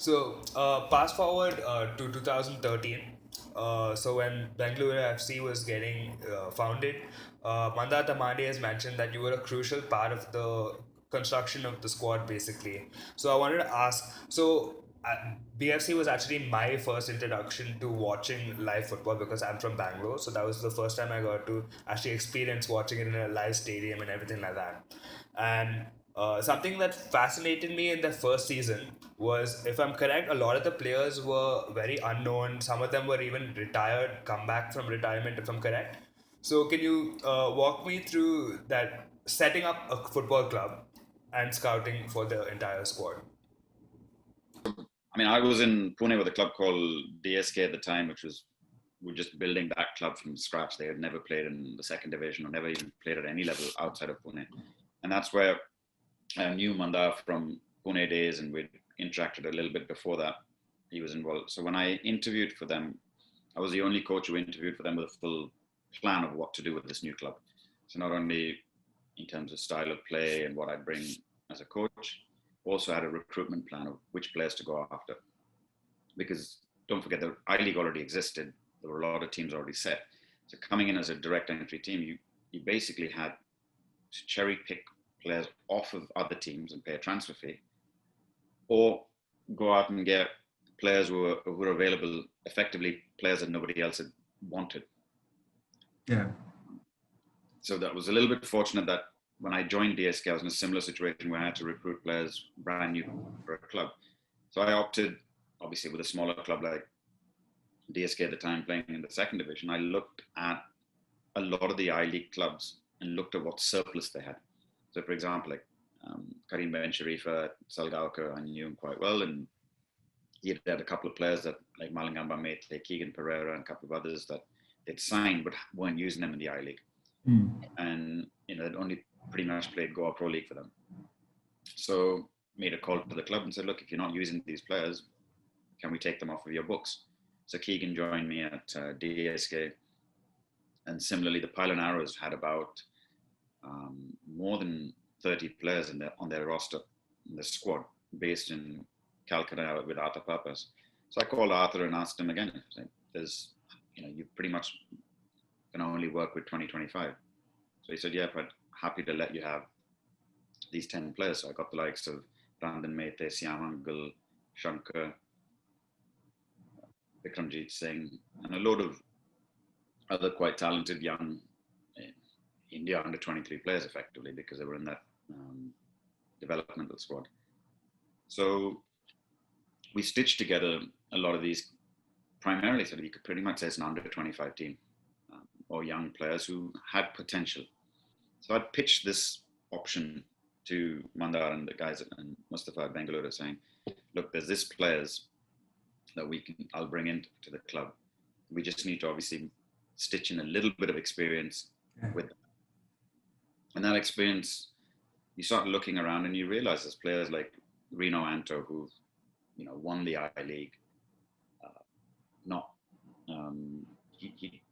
So, fast forward to 2013. So when Bengaluru FC was getting founded, Mandar Tamade has mentioned that you were a crucial part of the construction of the squad, basically. So I wanted to ask. BFC was actually my first introduction to watching live football because I'm from Bangalore. So that was the first time I got to actually experience watching it in a live stadium and everything like that. And something that fascinated me in the first season was, if I'm correct, a lot of the players were very unknown. Some of them were even retired, come back from retirement, if I'm correct. So, can you walk me through that setting up a football club and scouting for the entire squad? I mean, I was in Pune with a club called DSK at the time, which was we're just building that club from scratch. They had never played in the second division or never even played at any level outside of Pune, and that's where I knew Mandar from Pune days, and we'd interacted a little bit before that. He was involved. So when I interviewed for them, I was the only coach who interviewed for them with a full plan of what to do with this new club. So not only in terms of style of play and what I bring as a coach, also had a recruitment plan of which players to go after. Because don't forget the I-League already existed. There were a lot of teams already set. So coming in as a direct entry team, you basically had to cherry pick players off of other teams and pay a transfer fee, or go out and get players who were available, effectively players that nobody else had wanted. Yeah. So that was a little bit fortunate that when I joined DSK, I was in a similar situation where I had to recruit players brand new for a club. So I opted, obviously, with a smaller club like DSK at the time playing in the second division, I looked at a lot of the I-League clubs and looked at what surplus they had. So, for example, like Karim Ben Sharifa at Salgaoka, I knew him quite well, and he had a couple of players that, like Malangamba Mete, Keegan Pereira, and a couple of others that they'd signed but weren't using them in the I-League. And they'd only pretty much played Goa Pro League for them. So made a call to the club and said, look, if you're not using these players, can we take them off of your books? So Keegan joined me at DSK, and similarly, the Pile and Arrows had about more than 30 players on their roster, in the squad, based in Calcutta with Arthur Purpose. So I called Arthur and asked him again, there's, you pretty much can only work with 2025. So he said, yeah, but happy to let you have these 10 players. So I got the likes of Randan Mehte, Siamangal, Shankar, Vikramjit Singh, and a load of other quite talented young India under 23 players, effectively, because they were in that developmental squad. So we stitched together a lot of these, primarily, so you could pretty much say it's an under 25 team, or young players who had potential. So I'd pitched this option to Mandar and the guys and Mustafa at Bengaluru, saying, look, there's this players that I'll bring into the club. We just need to obviously stitch in a little bit of experience with them. And that experience, you start looking around and you realize there's players like Reno Anto who've, won the I-League. He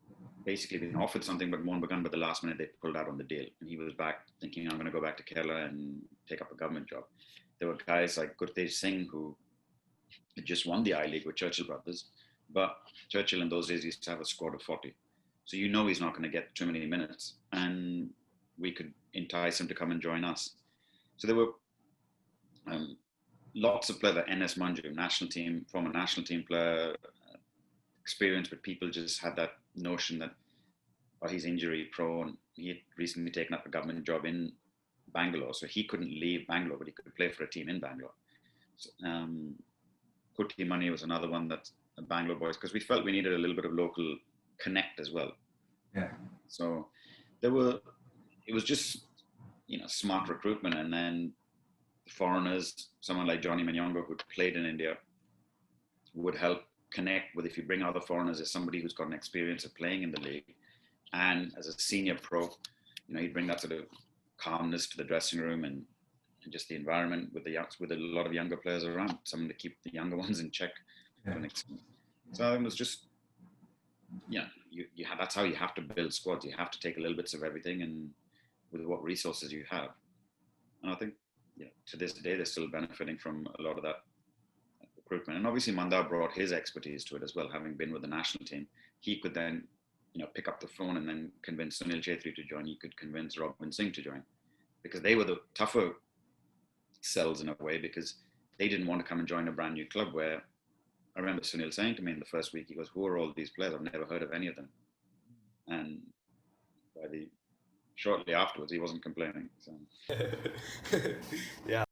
basically been offered something, but Mohun Bagan, but the last minute they pulled out on the deal. And he was back thinking, I'm going to go back to Kerala and take up a government job. There were guys like Gurtej Singh who had just won the I-League with Churchill brothers, but Churchill in those days used to have a squad of 40. So he's not going to get too many minutes. And we could entice him to come and join us. So there were lots of players, NS Manju, former national team player, experience, but people just had that notion that, he's injury prone. He had recently taken up a government job in Bangalore, so he couldn't leave Bangalore, but he could play for a team in Bangalore. So, Kuti Mani was another one that's a Bangalore boys, because we felt we needed a little bit of local connect as well. Yeah. So it was just, smart recruitment. And then foreigners, someone like Johnny Manyongo, who played in India, would help connect with, if you bring other foreigners as somebody who's got an experience of playing in the league, and as a senior pro, you'd bring that sort of calmness to the dressing room and just the environment with a lot of younger players around, someone to keep the younger ones in check. Yeah. So it was just, that's how you have to build squads. You have to take a little bits of everything, and with what resources you have. And I think, to this day, they're still benefiting from a lot of that recruitment. And obviously Mandar brought his expertise to it as well, having been with the national team. He could then, pick up the phone and then convince Sunil Chhetri to join. He could convince Robin Singh to join, because they were the tougher sells in a way, because they didn't want to come and join a brand new club where I remember Sunil saying to me in the first week, he goes, "Who are all these players? I've never heard of any of them." And shortly afterwards, he wasn't complaining. So. Yeah.